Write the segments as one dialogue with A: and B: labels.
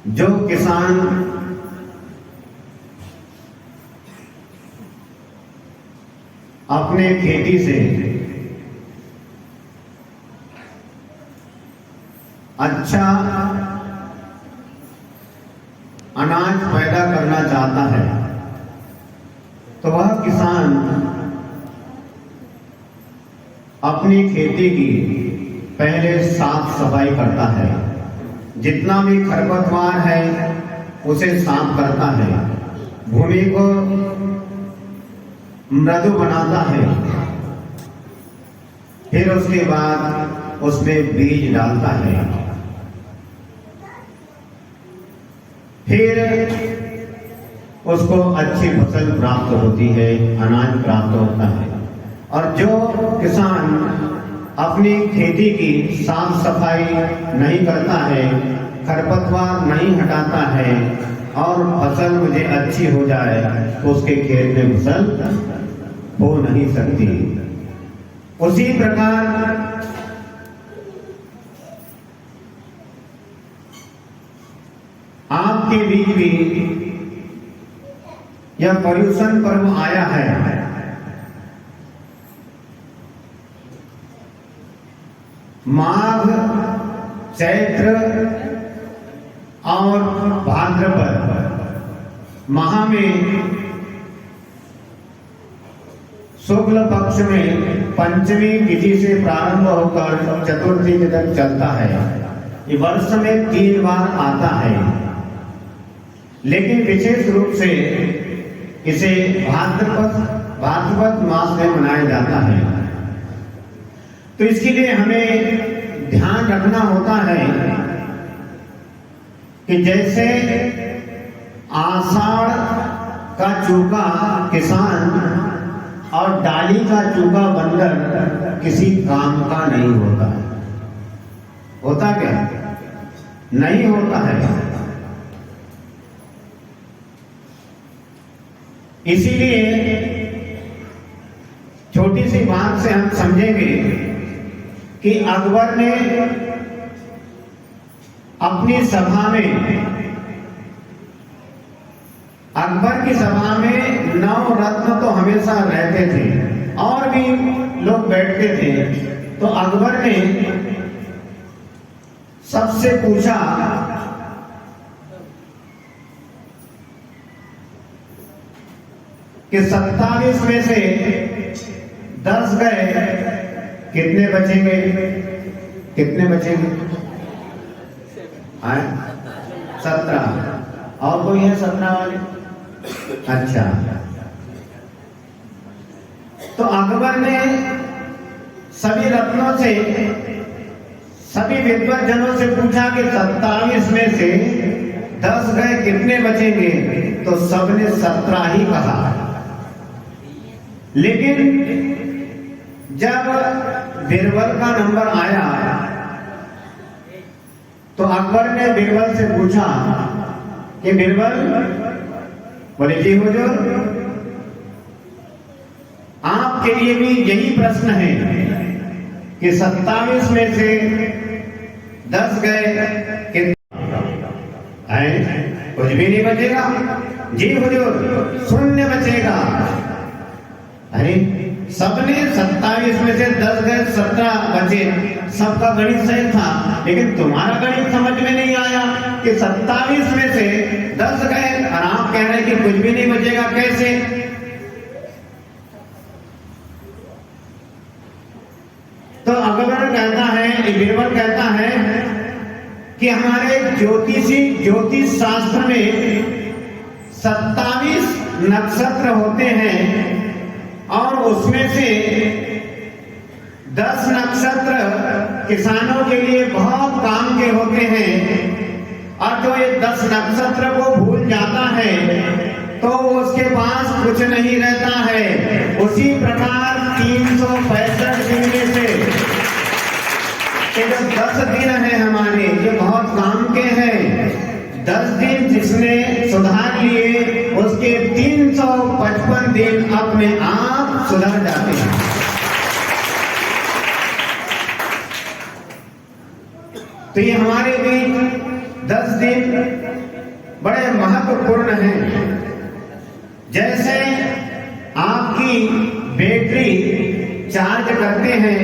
A: जो किसान अपने खेती से अच्छा अनाज पैदा करना चाहता है तो वह किसान अपनी खेती की पहले साफ सफाई करता है। जितना भी खरपतवार है उसे साफ करता है, भूमि को मृदु बनाता है, फिर उसके बाद उसमें बीज डालता है, फिर उसको अच्छी फसल प्राप्त होती है, अनाज प्राप्त होता है। और जो किसान अपनी खेती की साफ सफाई नहीं करता है, खरपतवार नहीं हटाता है और फसल मुझे अच्छी हो जाए तो उसके खेत में फसल हो नहीं सकती। उसी प्रकार आपके बीच भी यह पर्यूषण पर्व आया है। माघ, चैत्र और भाद्रपद माह में शुक्ल पक्ष में पंचमी तिथि से प्रारंभ होकर चतुर्थी तक चलता है। ये वर्ष में 3 बार आता है, लेकिन विशेष रूप से इसे भाद्रपद मास में मनाया जाता है। तो इसके लिए हमें ध्यान रखना होता है कि जैसे आषाढ़ का चूका किसान और डाली का चूका बंदर किसी काम का नहीं होता है। होता क्या? नहीं होता है। इसीलिए छोटी सी बात से हम समझेंगे कि अकबर ने अपनी सभा में, अकबर की सभा में 9 रत्न तो हमेशा रहते थे और भी लोग बैठते थे। तो अकबर ने सबसे पूछा कि 27 में से 10 गए, कितने बचेंगे? कितने बचेंगे? 17। और कोई है 17 वाले? अच्छा, तो अकबर ने सभी रत्नों से, सभी विद्वत जनों से पूछा कि 27 में से 10 गए, कितने बचेंगे? तो सबने 17 ही कहा। लेकिन जब बीरबल का नंबर आया तो अकबर ने बीरबल से पूछा कि बीरबल, बोले जी हुजूर, आपके लिए भी यही प्रश्न है कि 27 में से 10 गए, कितने? कुछ भी नहीं बचेगा। जी हुजूर, शून्य बचेगा। अरे सबने 27 में से 10 गए, 17 बचे, सबका गणित सही था, लेकिन तुम्हारा गणित समझ में नहीं आया कि 27 में से 10 गए और आप कह रहे हैं कि कुछ भी नहीं बचेगा, कैसे? तो अकबर कहता है, बीरबल कहता है कि हमारे ज्योतिष शास्त्र में 27 नक्षत्र होते हैं और उसमें से 10 नक्षत्र किसानों के लिए बहुत काम के होते हैं। और जो ये 10 नक्षत्र को भूल जाता है तो उसके पास कुछ नहीं रहता है। उसी प्रकार 365 दिन में से ये जो 10 दिन है हमारे, ये बहुत काम के हैं। 10 दिन जिसने सुधार लिए उसके 355 दिन अपने आप सुधर जाते हैं। तो ये हमारे बीच 10 दिन बड़े महत्वपूर्ण हैं। जैसे आपकी बैटरी चार्ज करते हैं,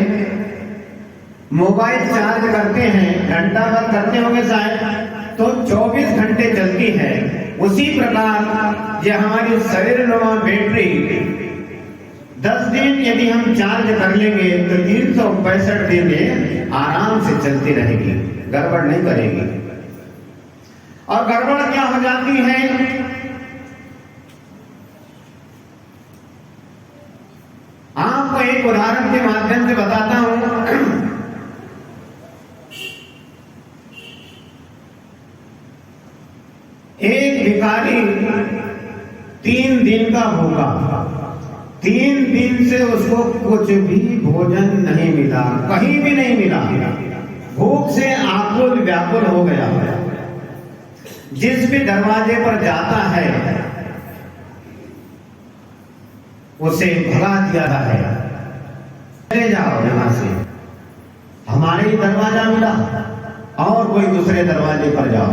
A: मोबाइल चार्ज करते हैं, घंटा भर करते होंगे शायद, तो 24 घंटे चलती है। उसी प्रकार ये हमारी शरीर नुमा बैटरी 10 दिन यदि हम चार्ज कर लेंगे तो 365 दिन आराम से चलती रहेगी, गड़बड़ नहीं करेगी। और गड़बड़ क्या हो जाती है, आपको एक उदाहरण के माध्यम से बताता हूं। एक भिखारी 3 दिन का भूखा, 3 दिन से उसको कुछ भी भोजन नहीं मिला, कहीं भी नहीं मिला, भूख से आकुल व्याकुल हो गया। जिस भी दरवाजे पर जाता है उसे भगा दिया है, चले जाओ यहां से, हमारे ही दरवाजा मिला और कोई दूसरे दरवाजे पर जाओ।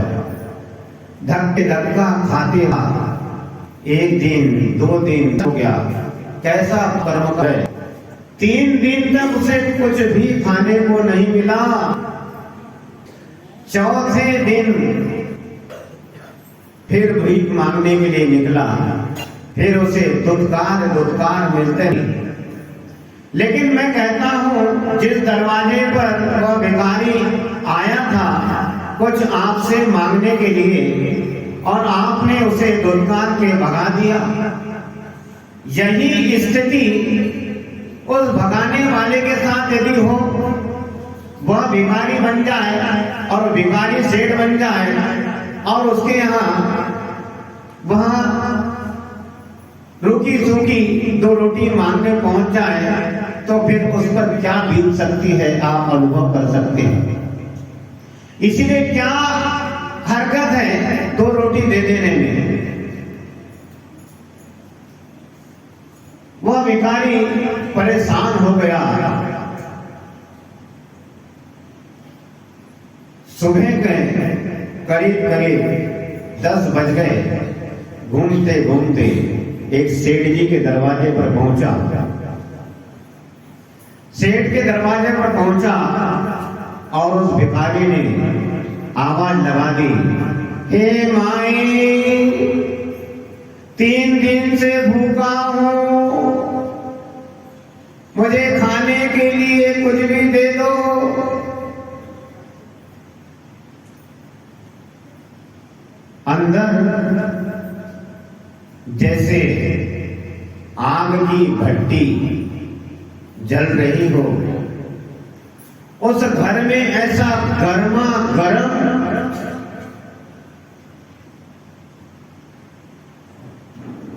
A: धक्के धक्का खाते 1 दिन 2 दिन हो गया, कैसा कर्म करे। 3 दिन तक उसे कुछ भी खाने को नहीं मिला। चौथे दिन फिर भीख मांगने के लिए निकला, फिर उसे दुत्कार मिलते नहीं। लेकिन मैं कहता हूं, जिस दरवाजे पर वह भिखारी आया था कुछ आपसे मांगने के लिए और आपने उसे दुत्कार के भगा दिया, यही स्थिति उस भगाने वाले के साथ यदि हो, वह भिखारी बन जाए और भिखारी सेठ बन जाए और उसके यहाँ वह रूखी सूखी 2 रोटी मांगने पहुंच जाए, तो फिर उस पर क्या बीत सकती है आप अनुभव कर सकते हैं। इसीलिए क्या हरकत है 2 रोटी दे देने में। वह भिखारी परेशान हो गया। सुबह के करीब 10 बज गए। घूमते घूमते एक सेठ जी के दरवाजे पर पहुंचा। सेठ के दरवाजे पर पहुंचा और उस भिखारी ने आवाज लगा दी, हे माई, 3 दिन से भूखा हूं, मुझे खाने के लिए कुछ भी दे दो। अंदर जैसे आग की भट्टी जल रही हो, उस घर में ऐसा गर्मा गर्म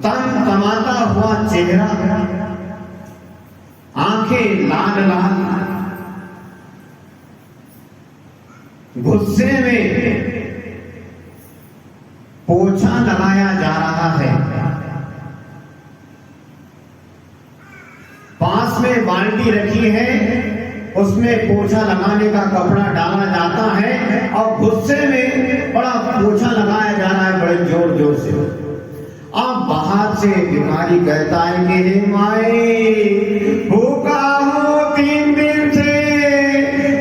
A: तमतमाता हुआ चेहरा, आंखें लाल लाल, गुस्से में पोछा लगाया जा रहा है। पास में बाल्टी रखी है, उसमें पोछा लगाने का कपड़ा डाला जाता है और गुस्से में बड़ा पोछा लगाया जा रहा है, बड़े जोर जोर से। अब बाहर से भिखारी कहता है कि हे माई, भूखा हूं 3 दिन से,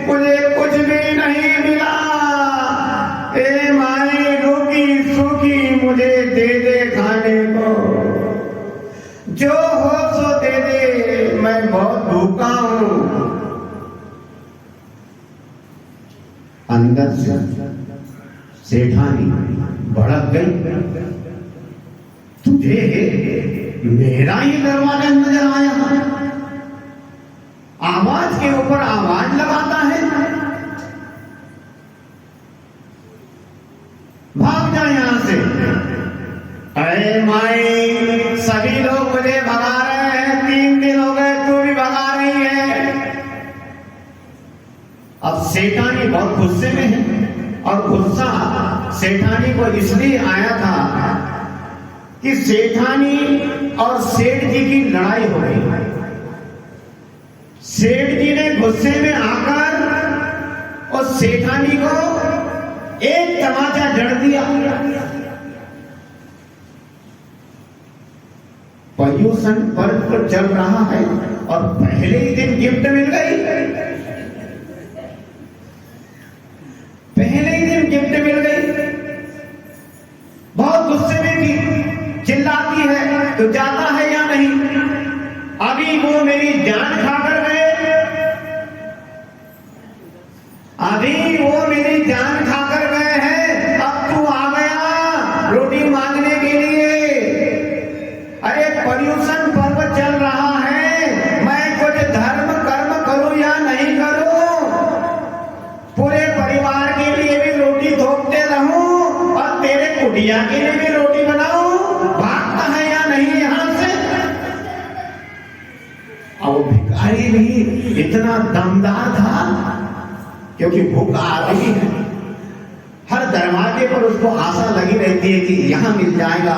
A: मुझे कुछ भी नहीं मिला। हे माई, रूखी सूखी मुझे दे दे खाने को, जो हो सो दे दे, मैं बहुत भूखा हूं। अंदर से सेठानी भड़क गई, तुझे मेरा ही दरवाजा नजर आया, आवाज के ऊपर आवाज लगाता है, भाग जा यहां से। अरे माई, सभी लोग मुझे भगा रहे हैं, 3 दिन हो गए, तू भी भगा रही है। अब सेठानी बहुत गुस्से में है और गुस्सा सेठानी को इसलिए आया था कि सेठानी और सेठ जी की लड़ाई हो गई। सेठ जी ने गुस्से में आकर उस सेठानी को एक तमाचा जड़ दिया। पर्यूषण पर्व चल रहा है और पहले ही दिन गिफ्ट मिल गई। पहले ही दिन गिफ्ट मिल गई। बहुत गुस्से में थी, चिल्लाती है तो जाता है या नहीं? अभी वो मेरी जान खाकर गए, अभी वो मेरी जान खाकर गए हैं, अब तू आ गया रोटी मांगने के लिए। अरे पर्यूषण पर्व चल रहा है, मैं कुछ धर्म कर्म करूं या नहीं करूं? पूरे परिवार के लिए भी रोटी थोपते रहूं और तेरे कुटिया के लिए भी रोटी बनाऊं? भागता है या नहीं यहां से? और भिखारी भी इतना दमदार था क्योंकि भूख आ रही है। हर दरवाजे पर उसको आशा लगी रहती है कि यहां मिल जाएगा,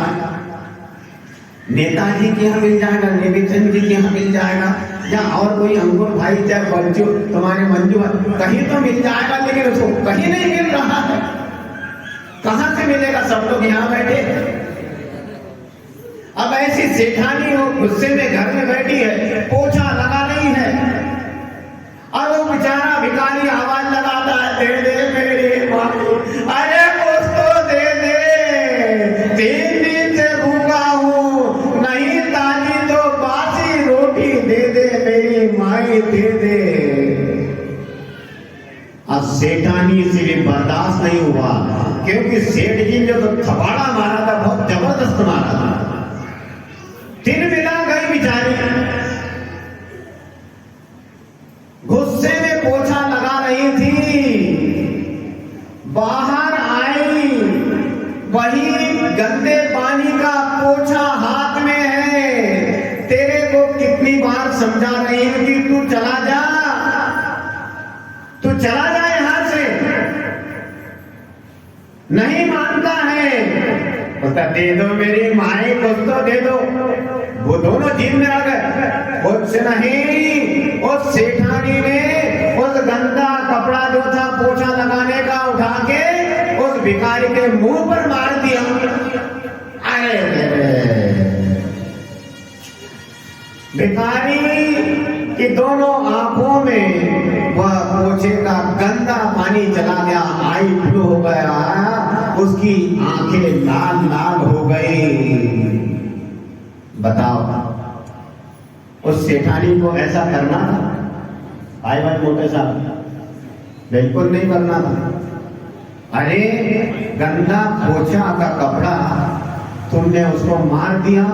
A: नेताजी के यहाँ मिल जाएगा, नेमिचंद जी के यहाँ मिल जाएगा, या और कोई अंकुर भाई चाहे बच्चू तुम्हारे मंजू कहीं तो मिल जाएगा, लेकिन उसको कहीं नहीं मिल रहा है। कहां से मिलेगा? सब लोग यहाँ बैठे। अब ऐसी सेठानी हो गुस्से में घर में बैठी है, पोछा लगा रही है और वो बेचारा भिखारी आवाज लगाता है, दे दे मेरी माँ, अरे कुछ तो दे दे, 3 दिन से भूखा हूँ, नहीं ताजी तो बासी रोटी दे दे मेरी माई, दे दे। अब सेठानी से भी बर्दाश्त नहीं हुआ क्योंकि सेठ जी ने तो थपाड़ा मारा था, बहुत जबरदस्त मारा था। दिन मिला गई बेचारी, गुस्से में पोछा लगा रही थी, बाहर आई, वही गंदे पानी का पोछा हाथ में है। तेरे को कितनी बार समझा रही है कि तू चला जा, तू चला जा यहां से, नहीं मानता है। बोलता दे दो मेरी माए, कुछ तो दे दो। वो दोनों जिद में आ गए, कुछ नहीं। उस सेठानी ने उस गंदा कपड़ा जो था पोछा लगाने का उठा के उस भिखारी के मुंह पर मार दिया। अरे भिखारी की दोनों आंखों में वह पोछे का गंदा पानी चला गया, आई फ्लू हो गया, उसकी आंखें लाल लाल हो गई। बताओ उस सेठानी को ऐसा करना था? भाई मोटे साहब, बिल्कुल नहीं करना था। अरे गंदा पोछा का कपड़ा तुमने उसको मार दिया,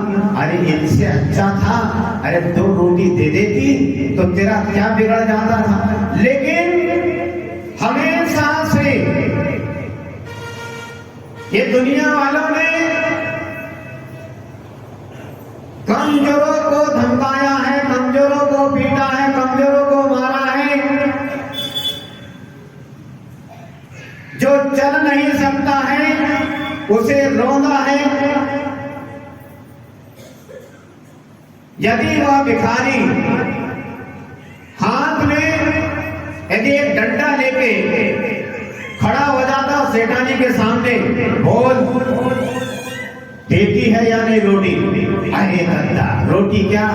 A: अरे इनसे अच्छा था अरे 2 रोटी दे देती तो तेरा क्या बिगड़ जाता था। लेकिन हमेशा से ये दुनिया वालों ने कमजोरों को धमकाया है, कमजोरों को पीटा है, कमजोरों को मारा है। जो चल नहीं सकता है उसे रोना है। यदि वह भिखारी हाथ में यदि एक डंडा लेके खड़ा हो जाता सेठानी के सामने, बोल देती है या नहीं रोटी? अरे गंदा रोटी क्या,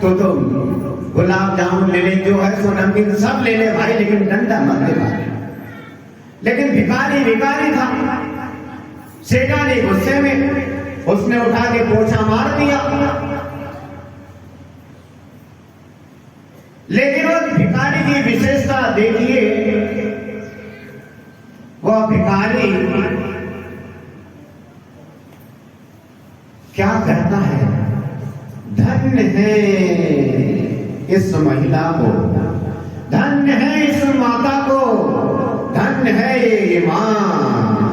A: तो गुलाब जामुन ले ले, जो है सो नमकीन सब ले ले भाई, लेकिन डंडा मत दे भाई। लेकिन भिखारी भिखारी था। सेठानी गुस्से में उसने उठा के पोछा मार दिया। लेकिन उस भिखारी की विशेषता देखिए, वह भिखारी क्या कहता है? धन्य है इस महिला को, धन्य है इस माता को, धन्य है ये मां।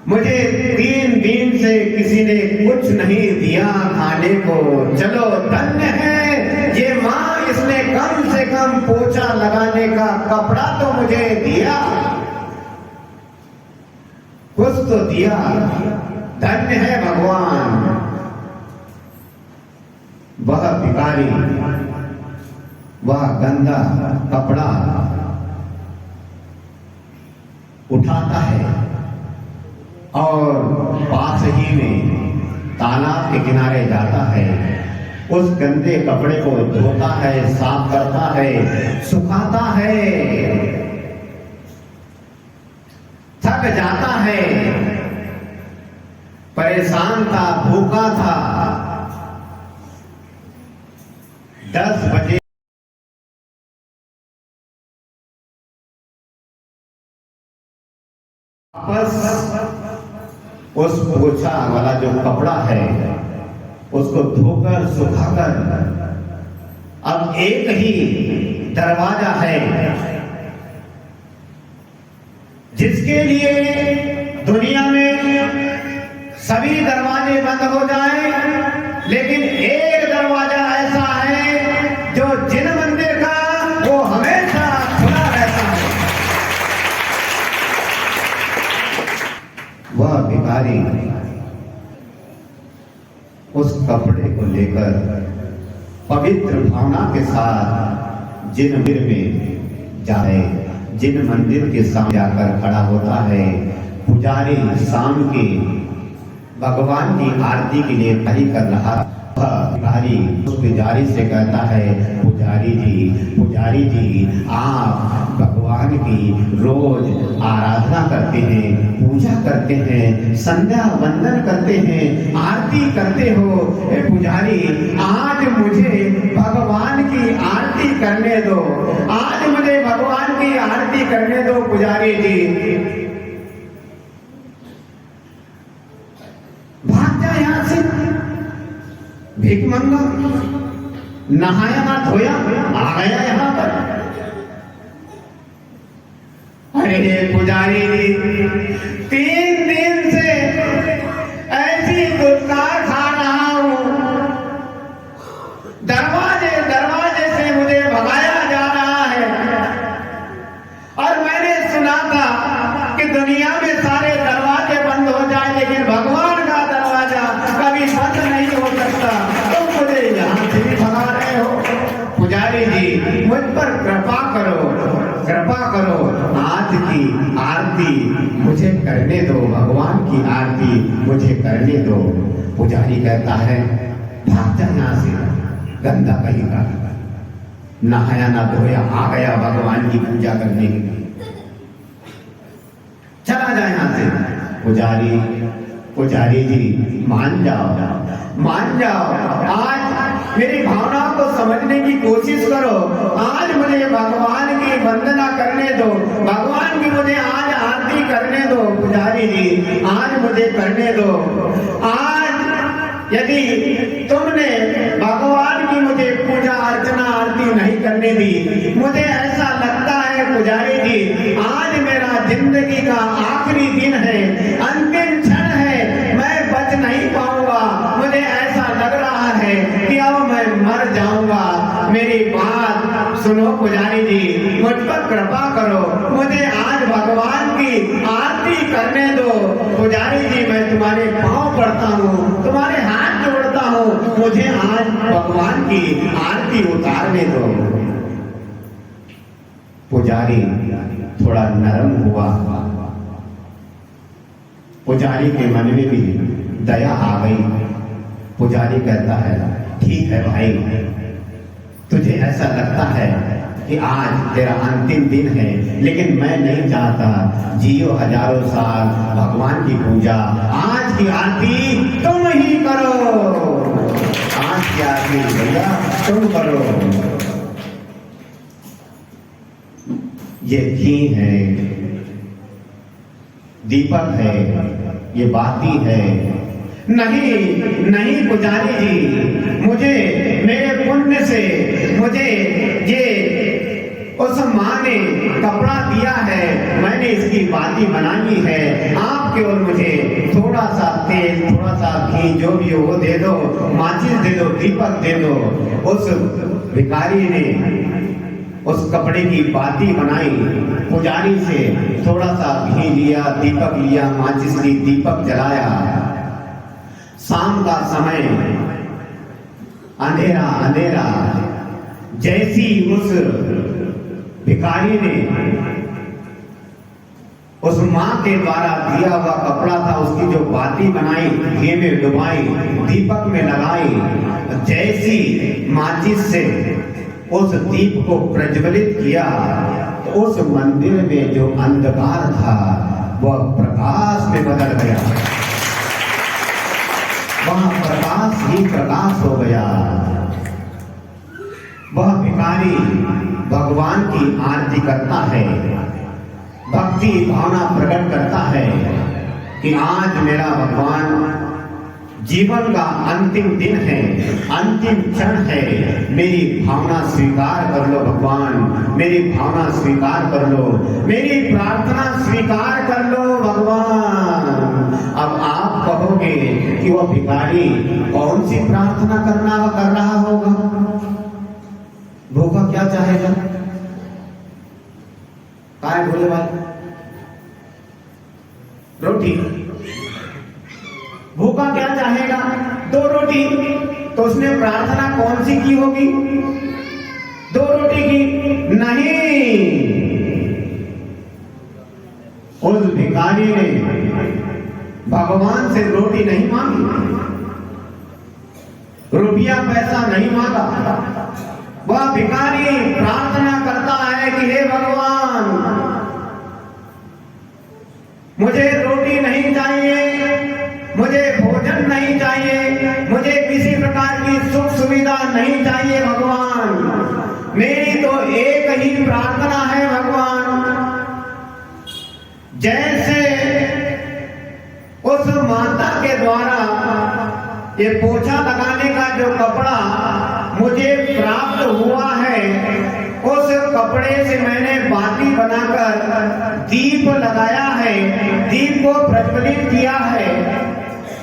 A: मुझे 3 दिन से किसी ने कुछ नहीं दिया खाने को, चलो धन्य है ये मां, इसने कम से कम पोछा लगाने का कपड़ा तो मुझे दिया, कुछ तो दिया। धन्य है भगवान। वह भिखारी, वह गंदा कपड़ा उठाता है और पास ही में तालाब के किनारे जाता है, उस गंदे कपड़े को धोता है, साफ करता है, सुखाता है, थक जाता है, परेशान था, भूखा था। 10 बजे वापस उस पोछा वाला जो कपड़ा है उसको धोकर सुखाकर अब एक ही दरवाजा है जिसके लिए दुनिया में सभी दरवाजे बंद हो जाएं, लेकिन एक दरवाजा ऐसा है जो जिन मंदिर का वो हमेशा खुला रहता है। वह भिखारी उस कपड़े को लेकर पवित्र भावना के साथ जिन मंदिर में जाए, जिन मंदिर के सामने जाकर खड़ा होता है, पुजारी शाम के भगवान की आरती के लिए खड़ी कर रहा, भिखारी उस पुजारी से कहता है, पुजारी जी आप भगवान की रोज आराधना करते हैं, पूजा करते हैं, संध्या वंदन करते हैं, आरती करते हो, पुजारी आज मुझे भगवान की आरती करने दो, आज मुझे भगवान की आरती करने दो पुजारी जी। भाग जा यहां से, भीख मांगा, नहाया ना धोया, आ गया यहां पर। अरे पुजारी 3 दिन से ऐसी गुटखा खा रहा हूं, दरवाजे से मुझे भगाया जा रहा है, और मैंने सुना था कि दुनिया में सारे दरवाजे बंद हो जाए लेकिन भगवान का दरवाजा कभी बंद नहीं हो सकता, तो मुझे यहां से भी भगा रहे हो। पुजारी जी मुझ पर कृपा करो, आज की आरती मुझे करने दो, भगवान की आरती मुझे करने दो। पुजारी कहता है भाग जा यहां से, गंदा कहीं का, नहाया ना धोया, आ गया भगवान की पूजा करने के लिए, चला जाए यहां से। पुजारी जी मान जाओ, आज मेरी भावना को समझने की कोशिश करो, आज मुझे भगवान की वंदना करने दो, भगवान की मुझे आज आरती करने दो। पुजारी जी आज मुझे करने दो, आज यदि तुमने भगवान की मुझे पूजा अर्चना आरती नहीं करने दी, मुझे ऐसा लगता है पुजारी जी आज मेरा जिंदगी का आखिरी दिन है, अंतिम क्षण है, मैं बच नहीं पाऊंगा, मुझे ऐसा लग रहा है कि अब मैं मर जाऊंगा। मेरी बात सुनो पुजारी जी, मुझ पर कृपा करो, मुझे आज भगवान की आरती करने दो। पुजारी जी मैं तुम्हारे पांव पड़ता हूँ, तुम्हारे हाथ जोड़ता हूँ, मुझे आज भगवान की आरती उतारने दो। पुजारी थोड़ा नरम हुआ, पुजारी के मन में भी दया आ गई। पुजारी कहता है ठीक है भाई, तुझे ऐसा लगता है कि आज तेरा अंतिम दिन है, लेकिन मैं नहीं चाहता, जियो हजारों साल भगवान की पूजा, आज की आरती तुम ही करो, आज की आरती भैया तुम करो। ये घी है, दीपक है, ये बाती है, नहीं पुजारी जी, मुझे मेरे पुण्य से मुझे ये उस माँ ने कपड़ा दिया है, मैंने इसकी बाती बनानी है, आप केवल मुझे थोड़ा सा तेल, थोड़ा सा घी, जो भी हो वो दे दो, माचिस दे दो, दीपक दे दो। उस भिखारी ने उस कपड़े की बाती बनाई, पुजारी से थोड़ा सा घी लिया, दीपक लिया, माचिस ली, दीपक जलाया। शाम का समय, अंधेरा, जैसी उस भिखारी ने उस माँ के द्वारा दिया हुआ कपड़ा था, उसकी जो बाती बनाई, घी में डुबाई, दीपक में लगाई, जैसी माचिस से उस दीप को प्रज्वलित किया तो उस मंदिर में जो अंधकार था वह प्रकाश में बदल गया, वह प्रकाश ही प्रकाश हो गया। वह भिखारी भगवान की आरती करता है, भक्ति भावना प्रकट करता है कि आज मेरा भगवान जीवन का अंतिम दिन है, अंतिम क्षण है, मेरी भावना स्वीकार कर लो भगवान, मेरी भावना स्वीकार कर लो, मेरी प्रार्थना स्वीकार कर लो भगवान। अब आप कहोगे कि वह भिखारी कौन सी प्रार्थना कर रहा होगा? भूखा क्या चाहेगा? काय बोले भाई? रोटी। भूखा क्या चाहेगा? 2 रोटी। तो उसने प्रार्थना कौन सी की होगी? 2 रोटी की नहीं। उस भिखारी ने भगवान से रोटी नहीं मांगी, रुपया पैसा नहीं मांगा। वह भिखारी प्रार्थना करता है कि हे भगवान, मुझे रोटी नहीं चाहिए, मुझे भोजन नहीं चाहिए, मुझे किसी प्रकार की सुख सुविधा नहीं चाहिए भगवान, मेरी तो एक ही प्रार्थना है भगवान। जैसे उस माता के द्वारा ये पोछा लगाने का जो कपड़ा मुझे प्राप्त हुआ है, उस कपड़े से मैंने बाती बनाकर दीप लगाया है, दीप को प्रज्वलित किया है,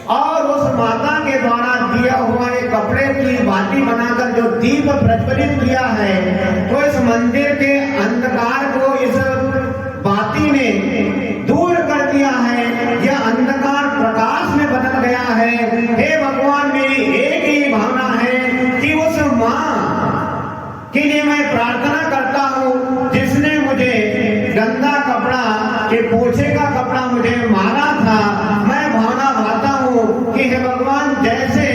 A: और उस माता के द्वारा दिया हुआ एक कपड़े की बाती बनाकर जो दीप प्रज्वलित किया है, तो इस मंदिर के अंधकार को इस बाती ने दूर कर दिया है, यह अंधकार प्रकाश में बदल गया है। हे भगवान, मेरी एक ही भावना है कि उस माँ के लिए मैं प्रार्थना करता हूँ जिसने मुझे गंदा कपड़ा के पोछे का कपड़ा मुझे मारा था। मैं भावना भाता हूँ कि हे भगवान, जैसे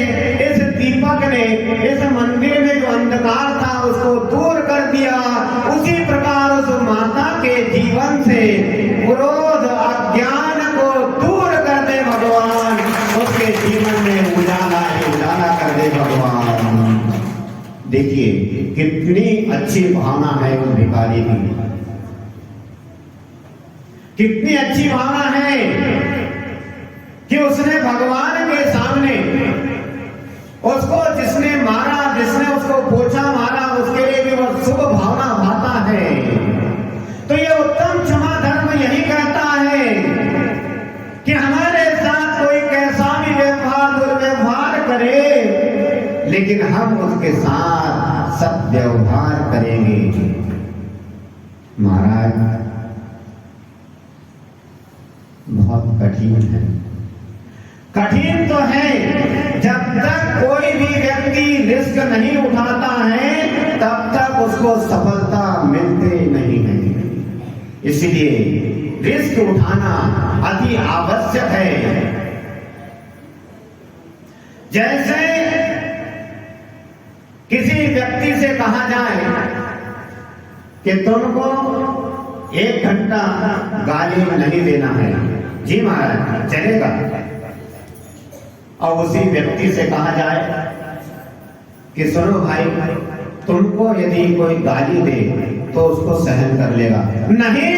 A: इस दीपक ने इस मंदिर में जो अंधकार था उसको दूर कर दिया, उसी प्रकार उस माता के जीवन से क्रोध अज्ञान को दूर कर दे भगवान, उसके जीवन में उजाला कर दे भगवान। देखिए कितनी अच्छी भावना है उस भिखारी की, कितनी अच्छी भावना है कि उसने भगवान के सामने उसको जिसने मारा, जिसने उसको पोछा मारा, उसके लिए भी वह शुभ भावना भाता है। तो ये उत्तम क्षमा धर्म यही कहता है कि हमारे साथ कोई कैसा भी व्यवहार दुर्व्यवहार करे, लेकिन हम उसके साथ सद्व्यवहार करेंगे। महाराज, बहुत कठिन है, कठिन तो है। जब तक कोई भी व्यक्ति रिस्क नहीं उठाता है तब तक उसको सफलता मिलती नहीं है। इसलिए रिस्क उठाना अति आवश्यक है। जैसे किसी व्यक्ति से कहा जाए कि तुमको 1 घंटा गाली नहीं देना है, जी महाराज चलेगा। और उसी व्यक्ति से कहा जाए कि सुनो भाई, तुमको यदि कोई गाली दे तो उसको सहन कर लेगा, नहीं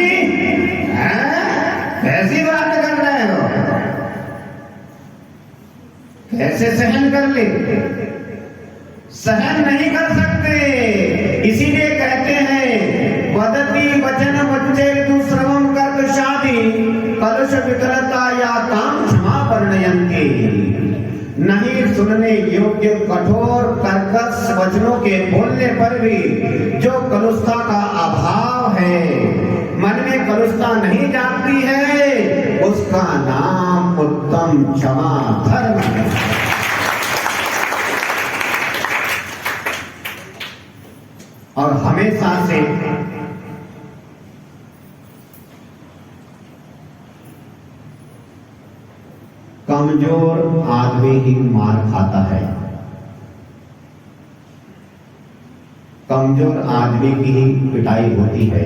A: कैसी बात कर रहे हो, कैसे सहन कर ले? सहन नहीं कर सकते। इसीलिए कहते हैं वदति वचन वच्चेतु श्रवम कर्क शादी कलुष विकलता या काम क्षमा वर्णयन्ति। नहीं सुनने योग्य कठोर कर्कश वचनों के बोलने पर भी जो कलुषता का अभाव है, मन में कलुषता नहीं जागती है, उसका नाम उत्तम क्षमा धर्म है। और हमेशा से कमजोर आदमी ही मार खाता है, कमजोर आदमी की ही पिटाई होती है।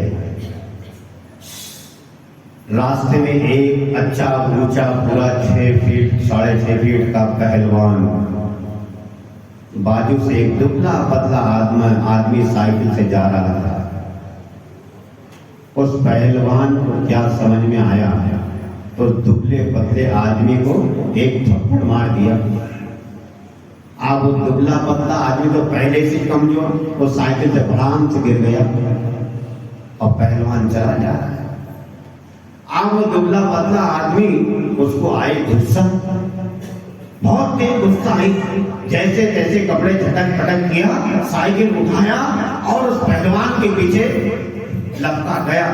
A: रास्ते में एक अच्छा ऊंचा पूरा 6 फीट 6.5 फीट का पहलवान, बाजू से एक दुबला पतला आदमी साइकिल से जा रहा था। उस पहलवान को क्या समझ में आया तो दुबले पतले आदमी को एक थप्पड़ मार दिया। अब वो दुबला पतला आदमी तो पहले से कमजोर, वो साइकिल से भड़ाम से गिर गया और पहलवान चला जा रहा है। अब वो दुबला पतला आदमी, उसको आई गुस्सा, बहुत तेज गुस्सा आई। जैसे जैसे कपड़े झटक पटक किया, साइकिल उठाया और उस पहलवान के पीछे लपका गया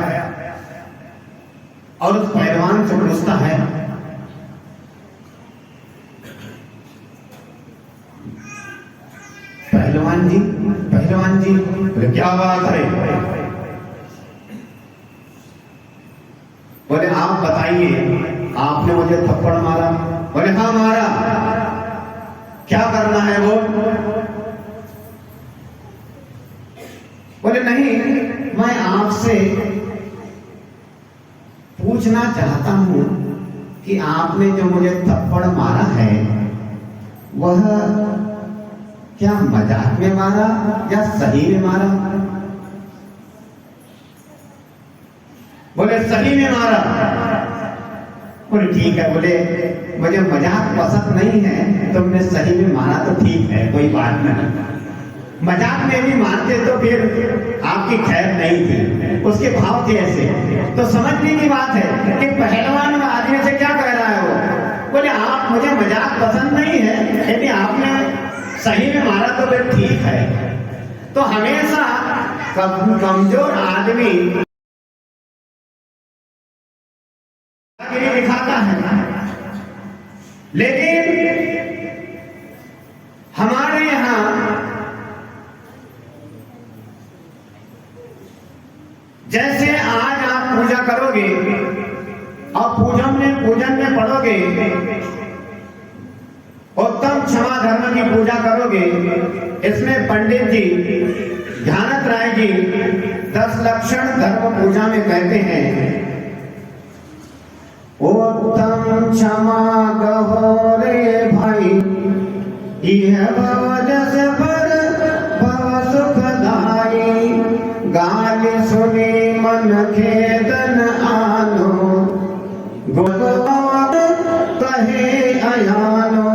A: और उस पहलवान से पूछता है, पहलवान जी बोले क्या बात है? बोले आप बताइए, आपने मुझे थप्पड़ मारा? बोले हाँ मारा, क्या करना है वो? बोले नहीं, मैं आपसे पूछना चाहता हूं कि आपने जो मुझे थप्पड़ मारा है वह क्या मजाक में मारा या सही में मारा? बोले सही में मारा। बोले ठीक है, बोले मुझे मजाक पसंद नहीं है, तुमने सही में मारा तो ठीक है, कोई बात नहीं। मजाक में भी मारते तो फिर आपकी खैर नहीं थी, उसके भाव थे ऐसे। तो समझने की बात है कि पहलवान आदमी से क्या कह रहा है वो? बोले आप, मुझे मजाक पसंद नहीं है, यदि आपने सही में मारा तो फिर ठीक है। तो हमेशा कमजोर आदमी दिखाता है, लेकिन हमारे यहां जैसे आज आप पूजा करोगे और पूजन में पढ़ोगे, उत्तम क्षमा धर्म की पूजा करोगे, इसमें पंडित जी ध्यानत राय जी 10 लक्षण धर्म पूजा में कहते हैं, उत्तम क्षमा कहो रे भाई, यह भव जस पर भव सुखदाई, गाल सुनी मन खेदन आनो, गोद कहे अयानो,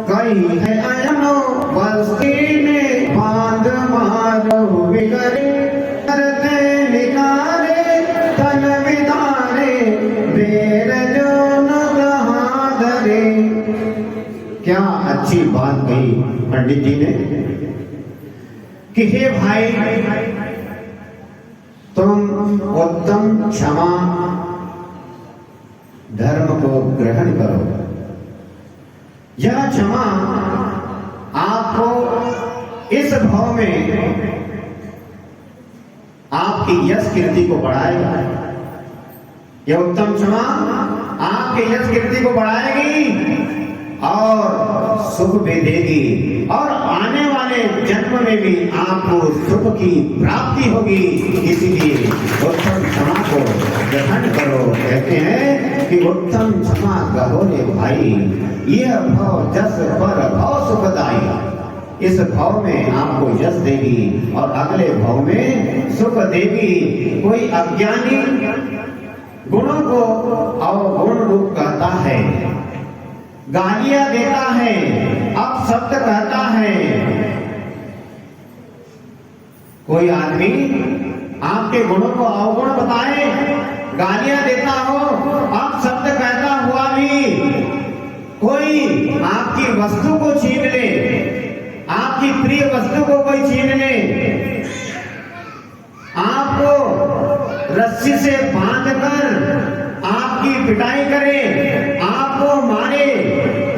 A: कही है अयनो बस्ती ने बांध मारो बिगड़े, करते निकारे तन विदारे, बेर जो न कहा धरे। क्या अच्छी बात कही पंडित जी ने कि हे भाई, तुम उत्तम क्षमा धर्म को ग्रहण करो। यह क्षमा आपको इस भाव में आपकी यश कीर्ति को बढ़ाएगा। यह उत्तम क्षमा आपके यश कीर्ति को बढ़ाएगी और सुख भी देगी, और आने वाले जन्म में भी आपको सुख की प्राप्ति होगी। इसीलिए उत्तम क्षमा को ग्रहण करो। कहते हैं कि उत्तम क्षमा कहो रे भाई, यह भव जस पर भव सुखदाई। इस भव में आपको यश देगी और अगले भव में सुख देगी। कोई अज्ञानी गुणों को अवगुण रूप कहता है, गालियां देता है, अपशब्द कहता है। कोई आदमी आपके गुणों को अवगुण बताए, गालियां देता हो, अपशब्द कहता हुआ भी कोई आपकी वस्तु को छीन ले, आपकी प्रिय वस्तु को कोई छीन ले, आपको रस्सी से बांधकर आपकी पिटाई करे, आपको मारे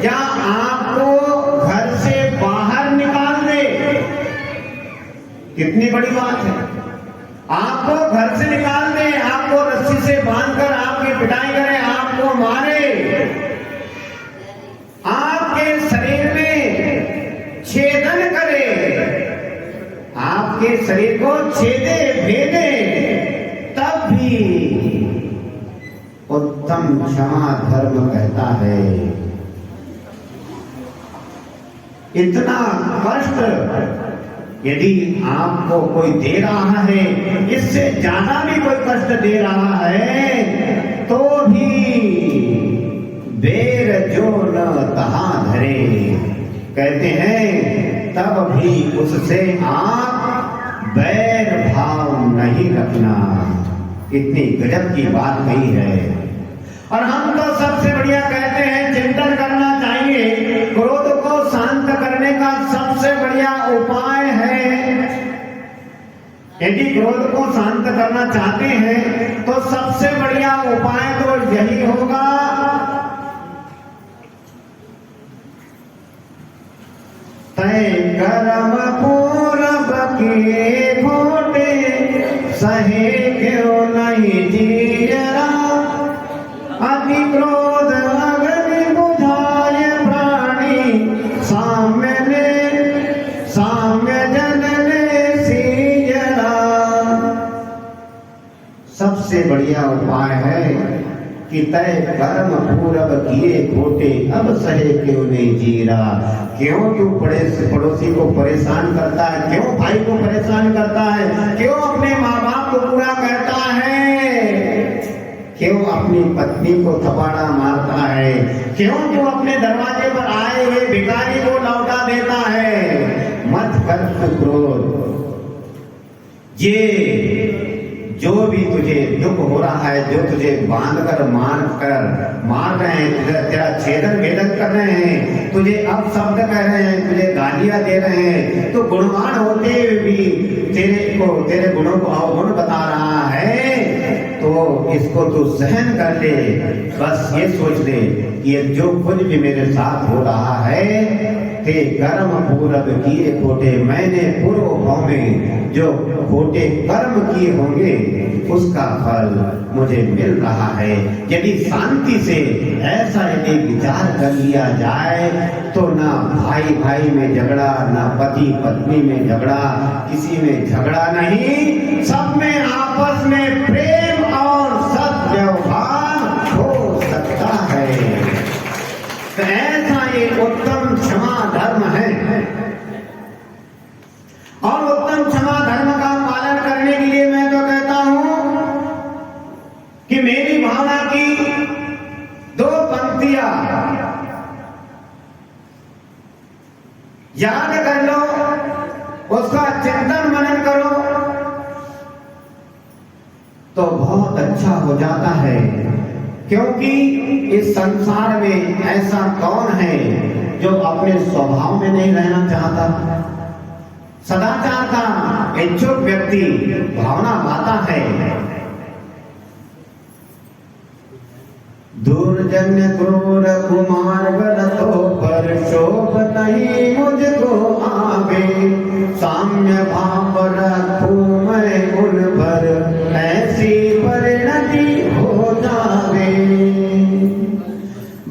A: या आपको घर से बाहर निकाल दे, कितनी बड़ी बात है। आपको घर से निकाल दे, आपको रस्सी से बांधकर आपकी पिटाई करे, आपको मारे, आपके शरीर को छेदे भेदे, तब भी उत्तम क्षमा धर्म कहता है। इतना कष्ट यदि आपको कोई दे रहा है, इससे ज्यादा भी कोई कष्ट दे रहा है, तो भी बेर जो न तहा धरे, कहते हैं तब भी उससे आप बैर भाव नहीं रखना। इतनी गजब की बात कही है। और हम तो सबसे बढ़िया कहते हैं चिंतन करना चाहिए। क्रोध को शांत करने का सबसे बढ़िया उपाय है, यदि क्रोध को शांत करना चाहते हैं तो सबसे बढ़िया उपाय तो यही होगा, तय कर्म पूरब के घोटे, सहे क्यों नहीं जीरा, अति क्रोध अग्नि बुझाए प्राणी, साम्य जन ने सीजरा। सबसे बढ़िया उपाय है कि तय कर्म पूरब किए खोटे, अब सहे क्यों नहीं जीरा। क्यों तू पड़ोसी को परेशान करता है, क्यों भाई को परेशान करता है, क्यों अपने माँ बाप को बुरा कहता है, क्यों अपनी पत्नी को थपाड़ा मारता है, क्यों तू अपने दरवाजे पर आए हुए भिखारी को लौटा देता है। मत कर क्रोध। ये जो भी तुझे दुख हो रहा है, जो तुझे बांध कर मार रहे हैं, तेरा छेदन भेदन कर रहे हैं, तुझे अब शब्द कह रहे हैं, तुझे गालियां दे रहे हैं, तो गुणवान होते हुए भी तेरे गुणों को अवगुण बता रहा है, तो इसको तू सहन कर ले। बस ये सोच ले कि ये जो कुछ भी मेरे साथ हो रहा है, ते कर्म पूरब किए खोटे, मैंने पूर्व भाव में जो खोटे कर्म किए होंगे उसका फल मुझे मिल रहा है। यदि शांति से ऐसा यदि विचार कर लिया जाए तो ना भाई भाई में झगड़ा, ना पति पत्नी में झगड़ा, किसी में झगड़ा नहीं, सब में आपस में प्रेम और सद्व्यवहार हो सकता है। तो ऐसा ये उत्तम क्षमा धर्म है। और उत्तम क्षमा धर्म का पालन करने के लिए मैं तो कहता हूं कि मेरी भावना की 2 पंक्तियां याद कर लो, उसका चिंतन मनन करो तो बहुत अच्छा हो जाता है। क्योंकि इस संसार में ऐसा कौन है जो अपने स्वभाव में नहीं रहना चाहता। सदाचार का इच्छुक व्यक्ति भावना पाता है। दुर्जन क्रूर कुमार बरतो पर शोभ नहीं मुझको आवे, साम्य भाव रखूं मैं उन पर, ऐसी परिणति हो जावे।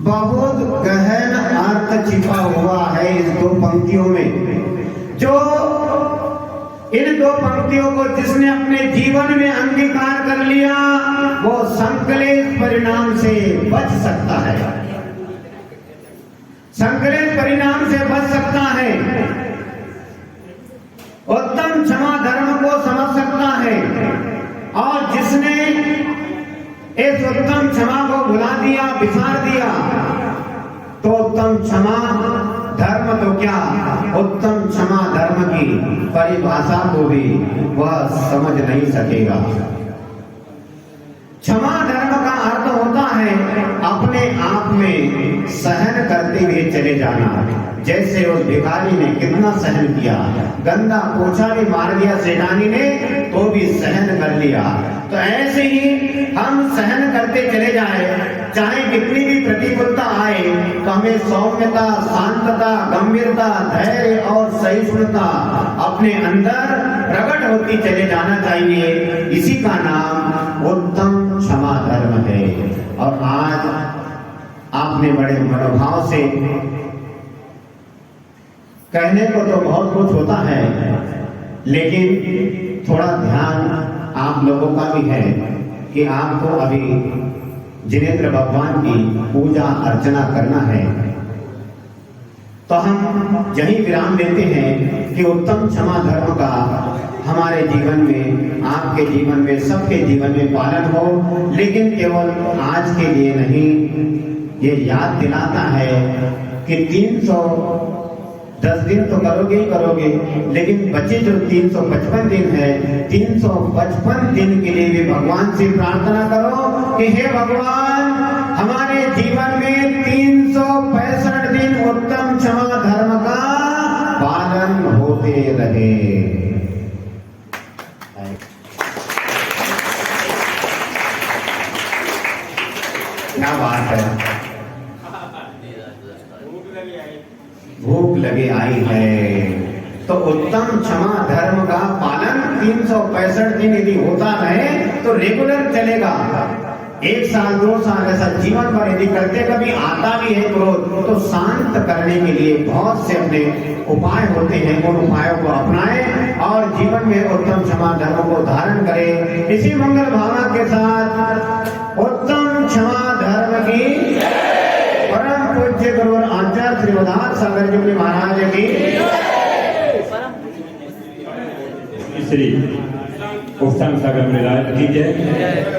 A: बहुत गहन अर्थ छिपा हुआ है इस 2 पंक्तियों में। जो इन 2 पंक्तियों को जिसने अपने जीवन में अंगीकार कर लिया वो संकलित परिणाम से बच सकता है, संकलित परिणाम से बच सकता है, उत्तम क्षमा धर्म को समझ सकता है। और जिसने इस उत्तम क्षमा को भुला दिया, बिसार दिया, तो उत्तम क्षमा धर्म तो क्या, उत्तम क्षमा धर्म की परिभाषा को भी वह समझ नहीं सकेगा। क्षमा धर्म का अर्थ होता है अपने आप में सहन करते हुए चले जाना। जैसे उस भिखारी ने कितना सहन किया, गंदा पोछा भी मार दिया सेनानी ने तो भी सहन कर लिया। तो ऐसे ही हम सहन करते चले जाए, चाहे कितनी भी प्रतिकूलता आए तो हमें सौम्यता, शांतता, गंभीरता, धैर्य और सहिष्णुता अपने अंदर प्रकट होती चले जाना चाहिए। इसी का नाम उत्तम क्षमा धर्म है। और आज आपने बड़े मनोभाव से, कहने को तो बहुत कुछ होता है लेकिन थोड़ा ध्यान आप लोगों का भी है कि आपको अभी जिनेंद्र भगवान की पूजा अर्चना करना है। तो हम यही विराम देते हैं कि उत्तम क्षमा धर्म का हमारे जीवन में, आपके जीवन में, सबके जीवन में पालन हो। लेकिन केवल आज के लिए नहीं, ये याद दिलाता है कि 310 दिन तो करोगे ही करोगे, लेकिन बचे जो 355 दिन है, 355 दिन के लिए भी भगवान से प्रार्थना करो कि हे भगवान, हमारे जीवन में 365 दिन उत्तम क्षमा धर्म का पालन होते रहे। क्या बात है, भूख लगे आई है तो उत्तम क्षमा धर्म का पालन 365 दिन यदि होता रहे तो रेगुलर चलेगा। 1 साल 2 साल ऐसा जीवन भर यदि करते, कभी आता भी है क्रोध तो शांत करने के लिए बहुत से अपने उपाय होते हैं, उन उपायों को अपनाएं और जीवन में उत्तम क्षमा धर्म को धारण करें। इसी मंगल भावना के साथ उत्तम क्षमा धर्म की परम पूज्य गुरु आचार्य श्री उदार सागर जी महाराज की
B: श्री उत्तम सागर मिलाय की जय।